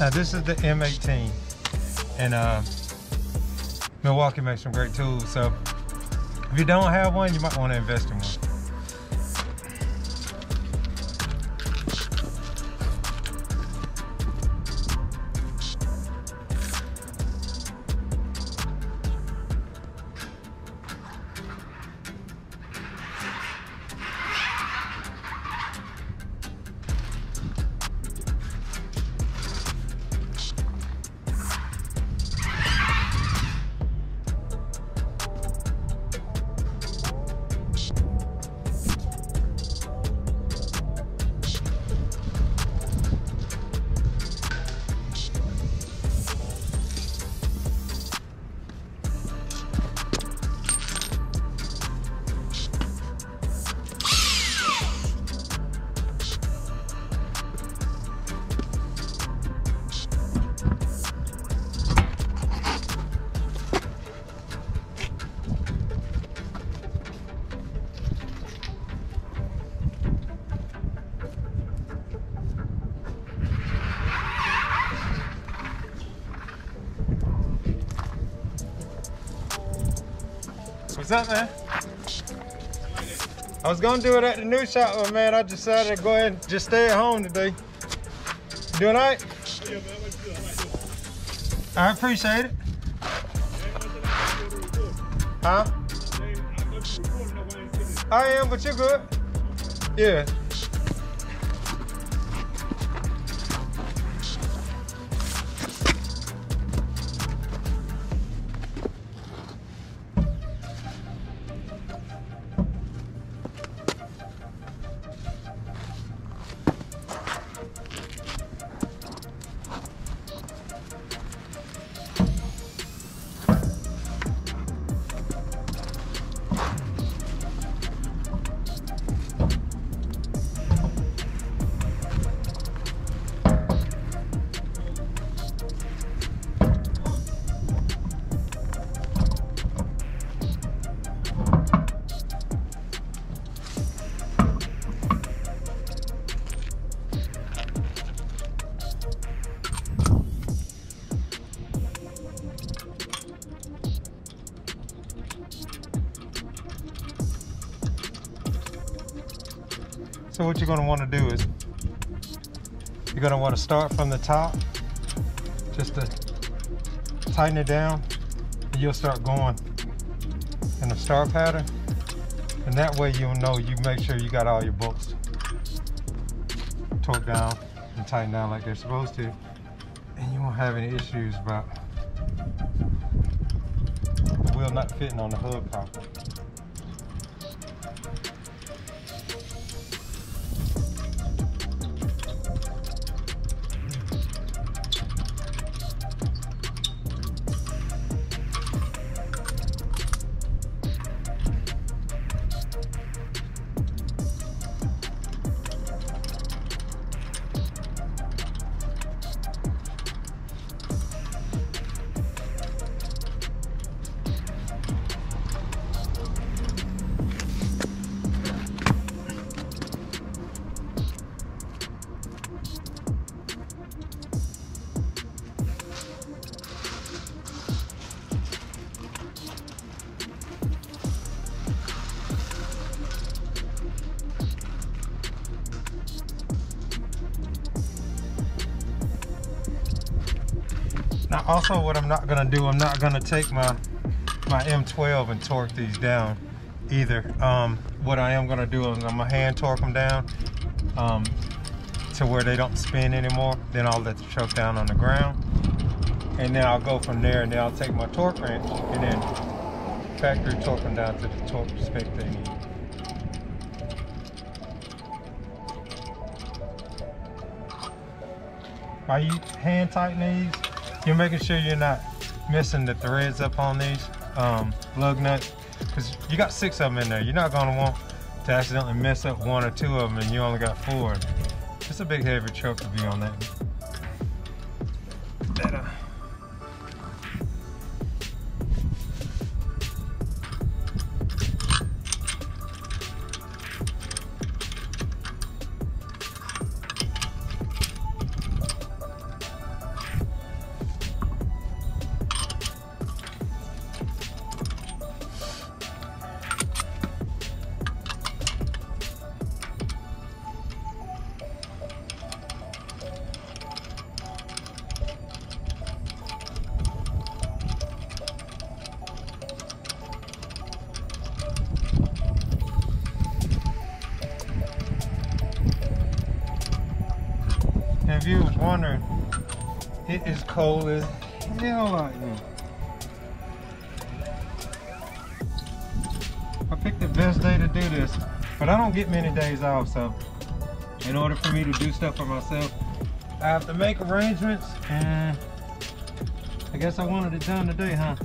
Now this is the M18, and Milwaukee makes some great tools. So if you don't have one, you might want to invest in one. What's up, man? I was gonna do it at the new shop, but man, I decided to go ahead and just stay at home today. You doing all right? Yeah, man, I like this. I appreciate it. Huh? I am, but you're good. Yeah. So what you're going to want to do is you're going to want to start from the top, just to tighten it down, and you'll start going in a star pattern, and that way you'll know, you make sure you got all your bolts torqued down and tightened down like they're supposed to, and you won't have any issues about the wheel not fitting on the hood properly. Now also what I'm not gonna do, I'm not gonna take my M12 and torque these down either. What I am gonna do is I'm gonna hand torque them down to where they don't spin anymore. Then I'll let the truck down on the ground. And then I'll go from there, and then I'll take my torque wrench and then factory torque them down to the torque spec they need. While you hand tighten these, you're making sure you're not missing the threads up on these lug nuts, because you got 6 of them in there. You're not going to want to accidentally mess up 1 or 2 of them and you only got 4. It's a big heavy truck to be on that. if you was wondering, it is cold as hell out here. I picked the best day to do this, but I don't get many days off, so in order for me to do stuff for myself, I have to make arrangements, and I guess I wanted it done today, huh?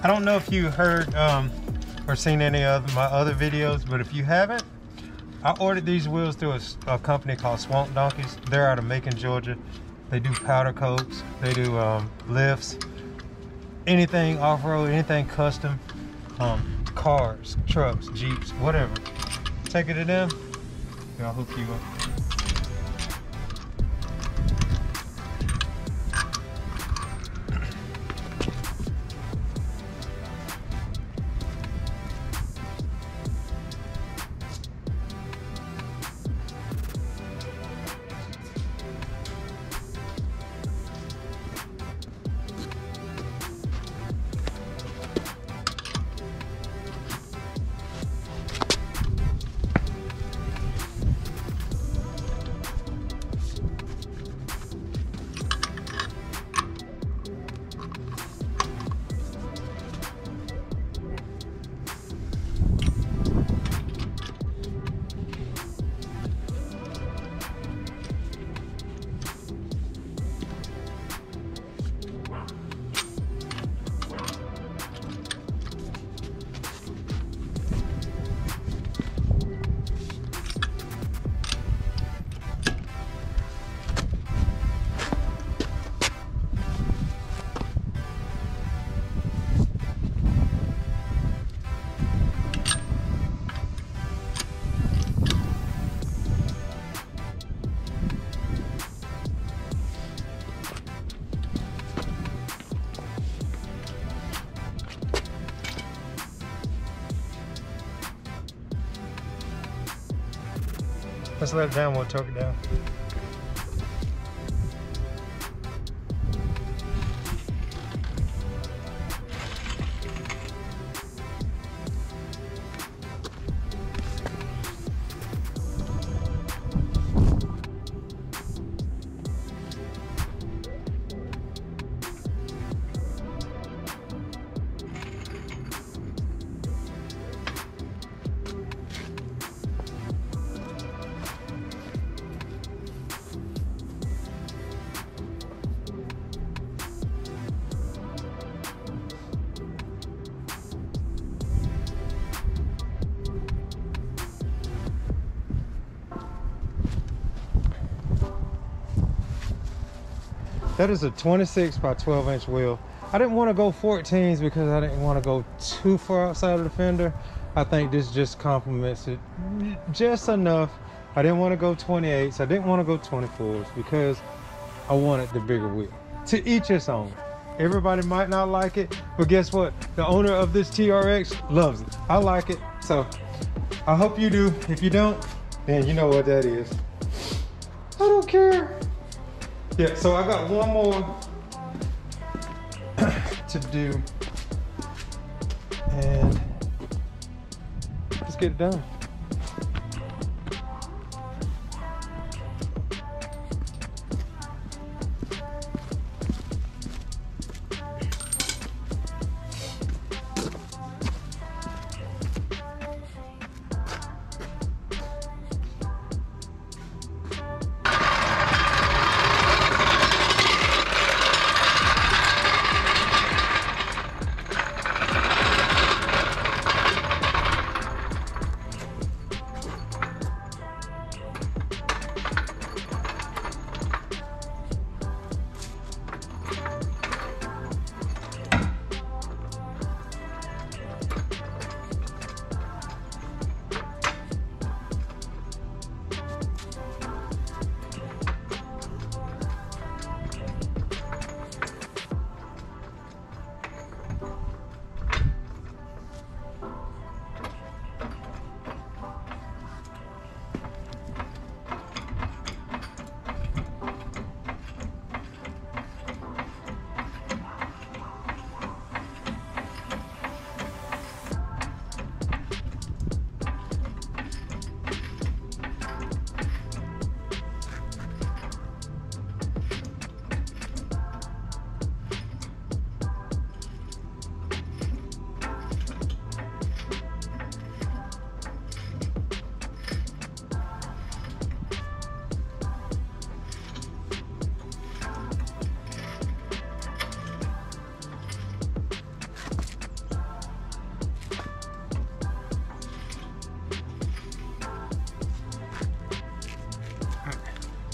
I don't know if you heard or seen any of my other videos, but if you haven't, I ordered these wheels through a company called Swamp Donkeys. They're out of Macon, Georgia. They do powder coats, they do lifts, anything off-road, anything custom, cars, trucks, Jeeps, whatever. Take it to them, they'll hook you up. Let's let it down, we'll torque it down. That is a 26 by 12 inch wheel. I didn't want to go 14s because I didn't want to go too far outside of the fender. I think this just complements it just enough. I didn't want to go 28s. I didn't want to go 24s because I wanted the bigger wheel. To each its own. Everybody might not like it, but guess what? The owner of this TRX loves it. I like it, so I hope you do. If you don't, then you know what that is. I don't care. Yeah, so I got one more to do, and let's get it done.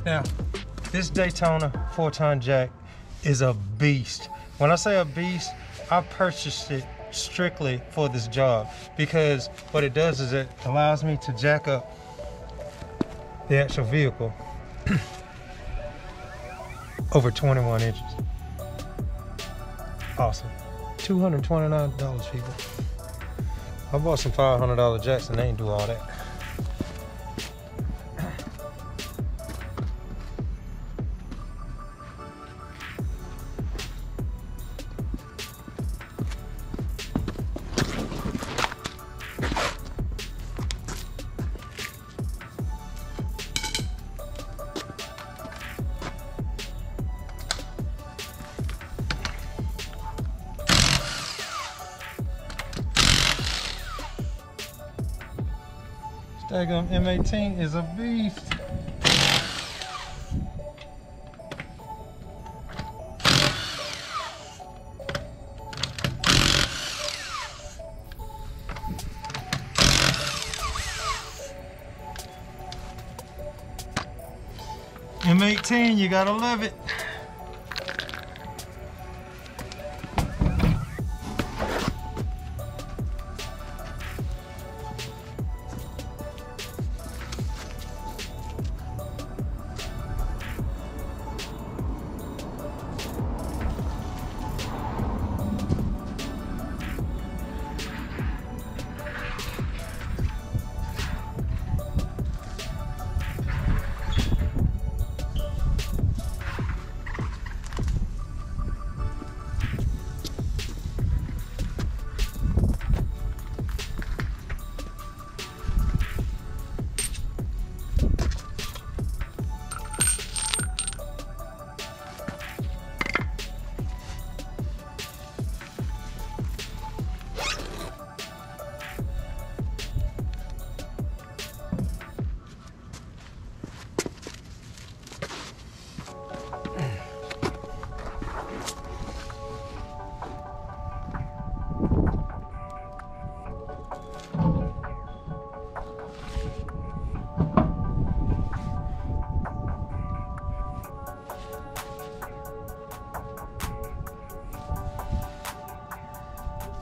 Now, this Daytona 4-ton jack is a beast. When I say a beast, I purchased it strictly for this job because what it does is it allows me to jack up the actual vehicle over 21 inches. Awesome. $229, people. I bought some $500 jacks and they ain't do all that. Daggum M18 is a beast. M18, you gotta love it.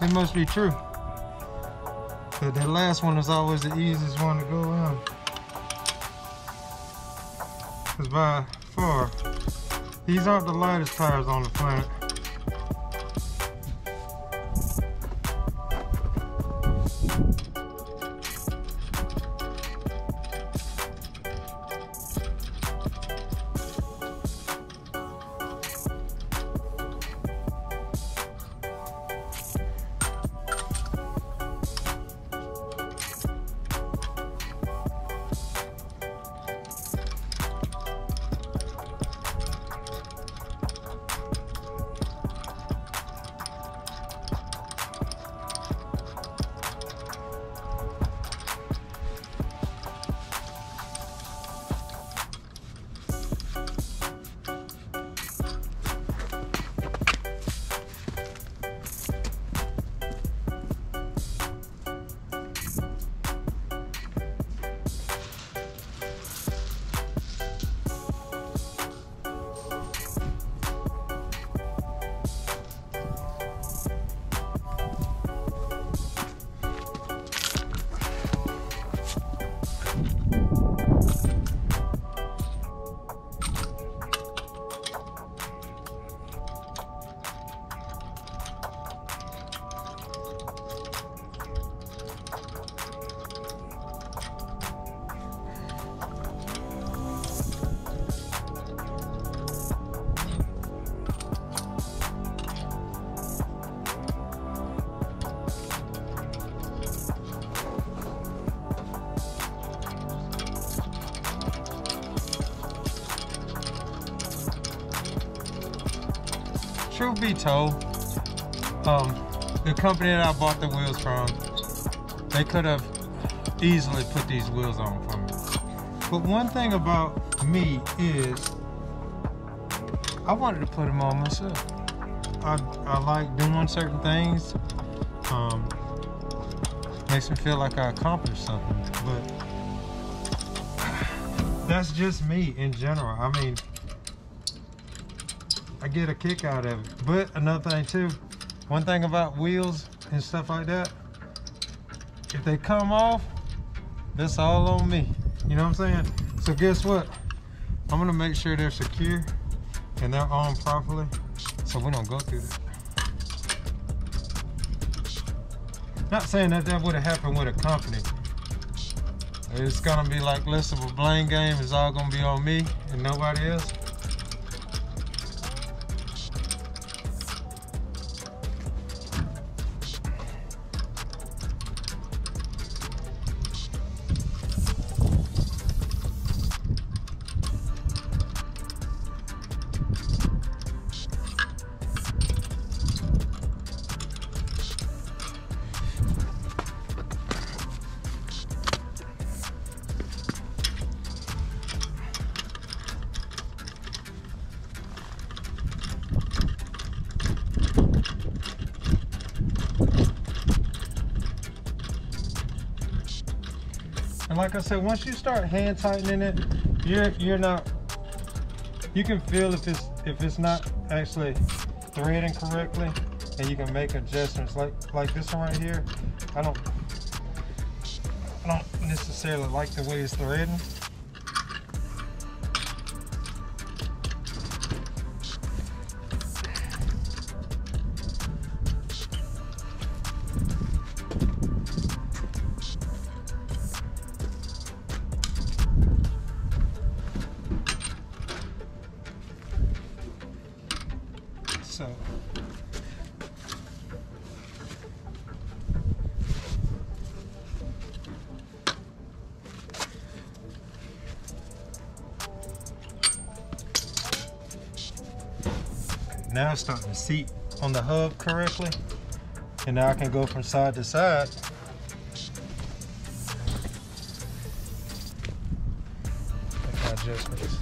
It must be true. But that last one is always the easiest one to go around. Because by far, these aren't the lightest tires on the planet. Truth be told, the company that I bought the wheels from, they could have easily put these wheels on for me. But one thing about me is, I wanted to put them on myself. I like doing certain things. Makes me feel like I accomplished something. But That's just me in general. I mean, I get a kick out of it. But another thing too, one thing about wheels and stuff like that, if they come off, that's all on me. You know what I'm saying? So guess what? I'm gonna make sure they're secure and they're on properly so we don't go through that. Not saying that that would have happened with a company. It's gonna be like less of a blame game. It's all gonna be on me and nobody else. And like I said, once you start hand tightening it, you're not. You can feel if it's not actually threading correctly, and you can make adjustments. Like this one right here, I don't necessarily like the way it's threading. So now it's starting to seat on the hub correctly, and now I can go from side to side. Make my adjustments.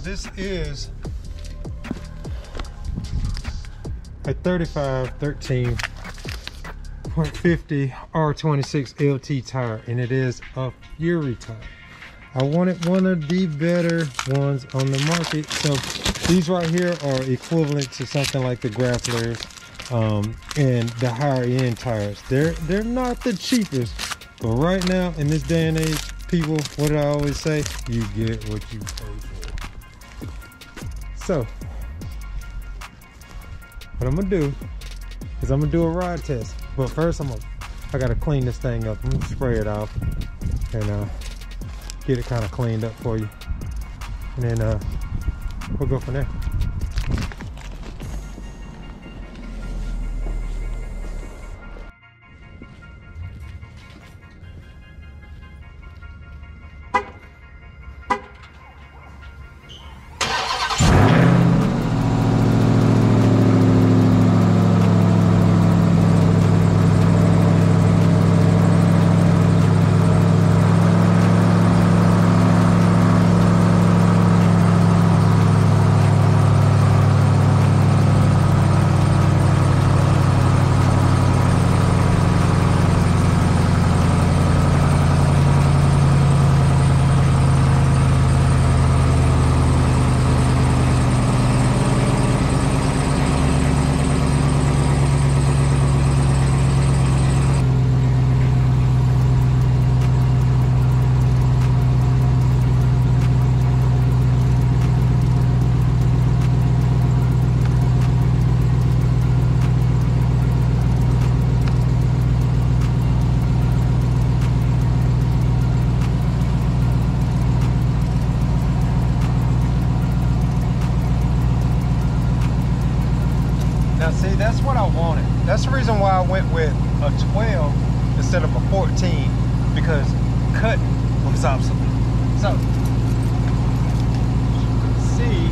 This is a 3513.50 R26 LT tire, and it is a Fury tire. I wanted one of the better ones on the market. So these right here are equivalent to something like the Grapplers and the higher end tires. They're not the cheapest, but right now in this day and age, people, what do I always say? You get what you pay for. So what I'm gonna do is I'm gonna do a ride test. But first I gotta clean this thing up. I'm gonna spray it off and get it kind of cleaned up for you. And then we'll go from there. Now see, that's what I wanted. That's the reason why I went with a 12 instead of a 14, because cutting was obsolete. So, see,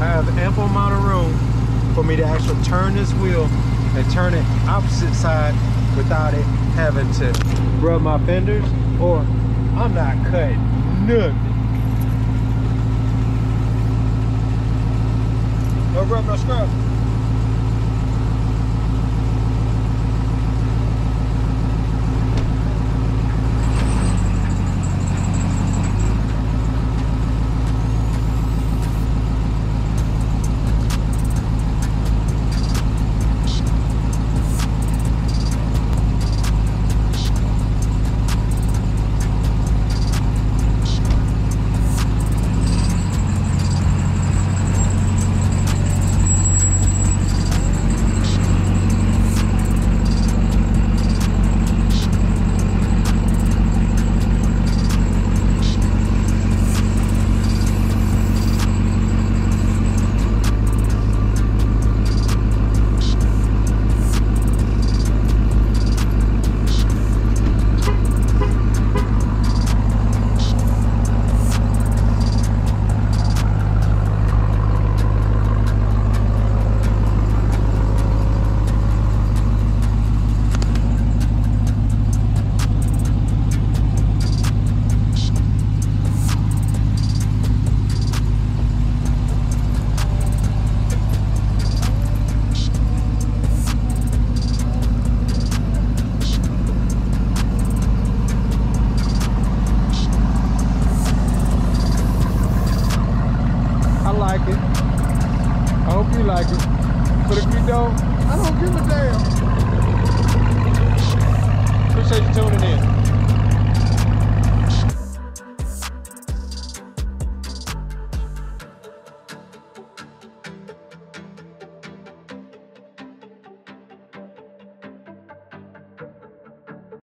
I have ample amount of room for me to actually turn this wheel and turn it opposite side without it having to rub my fenders, or I'm not cutting nothing. No rub, no scrub. Like it, but if you don't, I don't give a damn. Appreciate you tuning in.